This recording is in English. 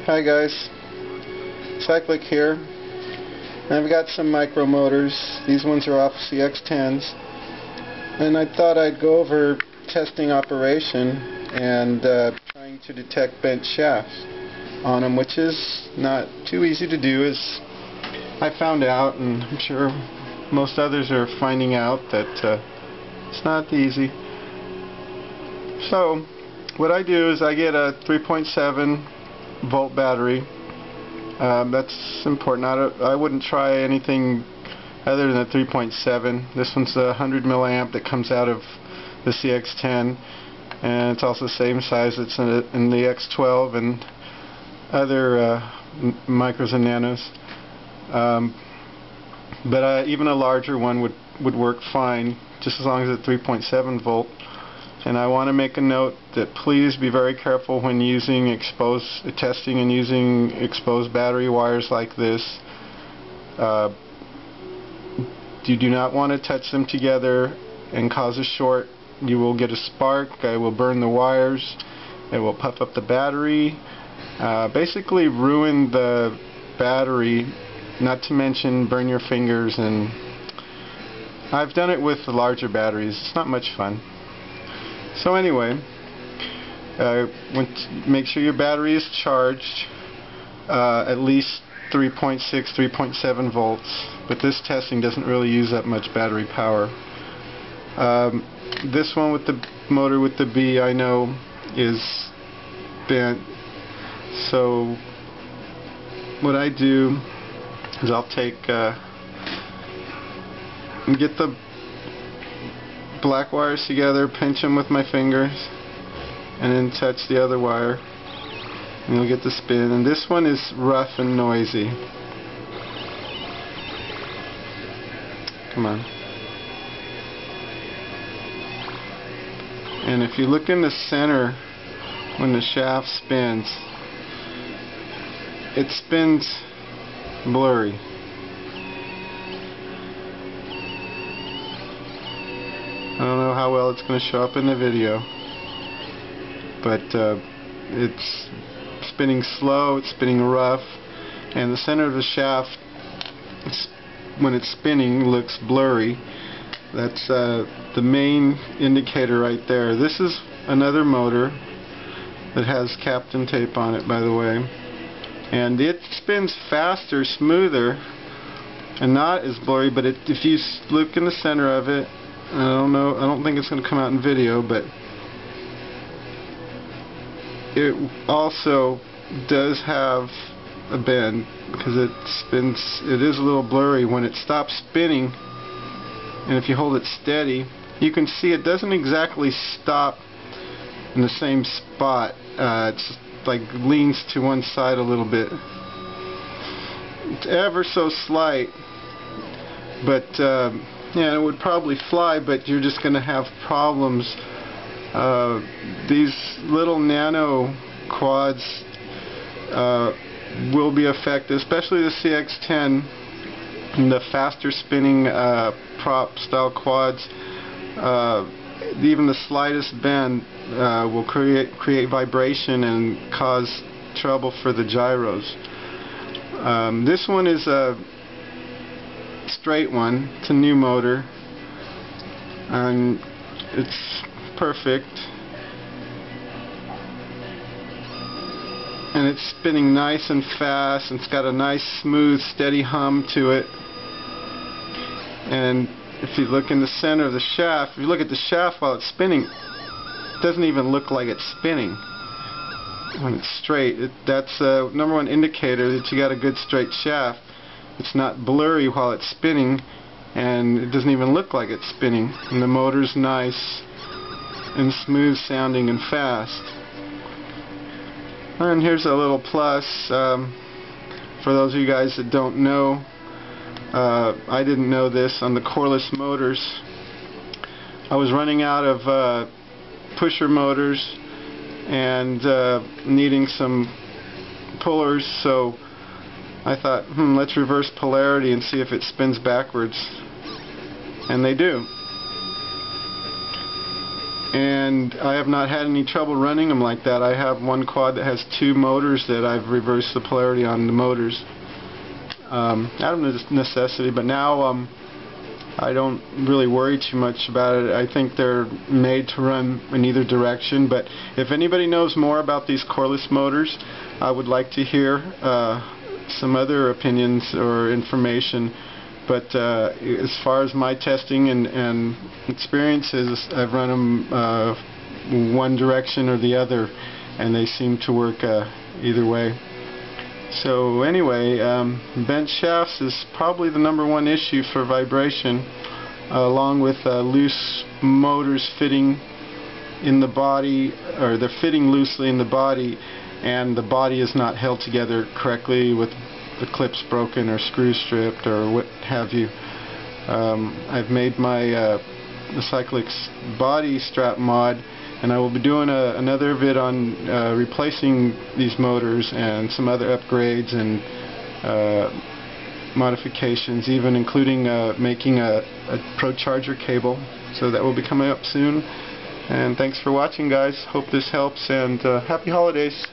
Hi guys, Cyclic here, and I've got some micro motors. These ones are off CX-10s, and I thought I'd go over testing operation and trying to detect bent shafts on them, which is not too easy to do, as I found out, and I'm sure most others are finding out that it's not easy. So what I do is I get a 3.7 volt battery. That's important. I wouldn't try anything other than a 3.7. This one's a 100 milliamp that comes out of the CX-10, and it's also the same size. It's in the X12 and other micros and nanos. But even a larger one would work fine, just as long as it's 3.7 volt. And I want to make a note that please be very careful when using testing and using exposed battery wires like this. You do not want to touch them together and cause a short. You will get a spark. It will burn the wires. It will puff up the battery. Basically ruin the battery, not to mention burn your fingers. And I've done it with the larger batteries. It's not much fun. So anyway, make sure your battery is charged at least 3.6, 3.7 volts, but this testing doesn't really use that much battery power. This one with the motor with the B, I know, is bent. So what I do is I'll take and get the black wires together, pinch them with my fingers, and then touch the other wire, and you'll get the spin. And this one is rough and noisy. Come on. And if you look in the center when the shaft spins, it spins blurry. I don't know how well it's going to show up in the video, but it's spinning slow, it's spinning rough, and the center of the shaft, when it's spinning, looks blurry. That's the main indicator right there. This is another motor that has Captain tape on it, by the way, and it spins faster, smoother, and not as blurry, but if you look in the center of it, I don't think it's going to come out in video, but it also does have a bend because it spins. It is a little blurry when it stops spinning, and if you hold it steady, you can see it doesn't exactly stop in the same spot. It's like leans to one side a little bit. It's ever so slight, but yeah, it would probably fly, but you're just going to have problems. These little nano quads will be affected, especially the CX-10 and the faster spinning prop style quads. Even the slightest bend will create vibration and cause trouble for the gyros. This one is a straight one. It's a new motor, and it's perfect, and it's spinning nice and fast, and it's got a nice smooth steady hum to it. And if you look in the center of the shaft, if you look at the shaft while it's spinning, it doesn't even look like it's spinning when it's straight. That's the number one indicator that you got a good straight shaft. It's not blurry while it's spinning, and it doesn't even look like it's spinning, and the motor's nice and smooth sounding and fast. And here's a little plus for those of you guys that don't know. I didn't know this on the coreless motors. I was running out of pusher motors and needing some pullers, so I thought, let's reverse polarity and see if it spins backwards. And they do. and I have not had any trouble running them like that. I have one quad that has 2 motors that I've reversed the polarity on the motors out of necessity, but now I don't really worry too much about it. I think they're made to run in either direction, but if anybody knows more about these coreless motors, I would like to hear some other opinions or information. But as far as my testing and experiences, I've run them one direction or the other, and they seem to work either way. So anyway, bent shafts is probably the #1 issue for vibration, along with loose motors fitting in the body, or they're fitting loosely in the body, and the body is not held together correctly with the clips broken or screws stripped or what have you. I've made my the Cyclics body strap mod, and I will be doing another vid on replacing these motors and some other upgrades and modifications, even including making a Pro Charger cable. So that will be coming up soon. And thanks for watching, guys. Hope this helps, and happy holidays.